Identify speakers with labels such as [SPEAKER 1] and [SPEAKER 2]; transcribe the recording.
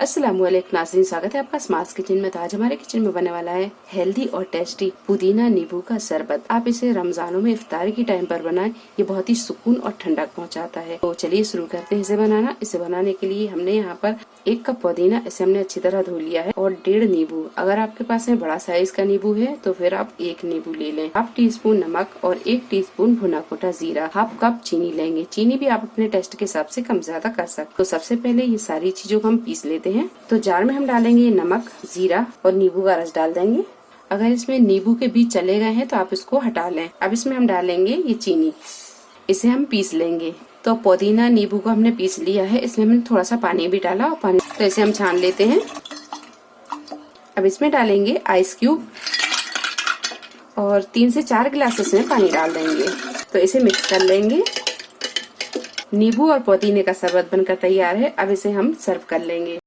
[SPEAKER 1] अस्सलामुअलैकुम नाज़रीन, स्वागत है आपका स्मार्ट किचन में। तो आज हमारे किचन में बनने वाला है हेल्दी और टेस्टी पुदीना नींबू का शरबत। आप इसे रमजानों में इफ्तार की टाइम पर बनाएं, ये बहुत ही सुकून और ठंडक पहुंचाता है। तो चलिए शुरू करते हैं इसे बनाना। इसे बनाने के लिए हमने यहाँ पर 1 कप पुदीना, इसे हमने अच्छी तरह धो लिया है, और 1.5 नींबू। अगर आपके पास में बड़ा साइज का नींबू है तो फिर आप 1 नींबू ले लें। हाफ टी स्पून नमक और 1 टीस्पून भुना कुटा जीरा। हाफ कप चीनी लेंगे। चीनी भी आप अपने टेस्ट के हिसाब से कम ज्यादा कर सकते। तो सबसे पहले ये सारी चीजों को हम पीस लेते हैं। तो जार में हम डालेंगे नमक, जीरा और नींबू का रस डाल देंगे। अगर इसमें नींबू के बीज चले गए हैं तो आप इसको हटा लें। अब इसमें हम डालेंगे ये चीनी, इसे हम पीस लेंगे। तो पुदीना नींबू को हमने पीस लिया है, इसमें हमने थोड़ा सा पानी भी डाला और पानी, तो इसे हम छान लेते हैं। अब इसमें डालेंगे आइस क्यूब और 3 से 4 गिलास इसमें पानी डाल देंगे। तो इसे मिक्स कर लेंगे। नींबू और पुदीने का शरबत बनकर तैयार है। अब इसे हम सर्व कर लेंगे।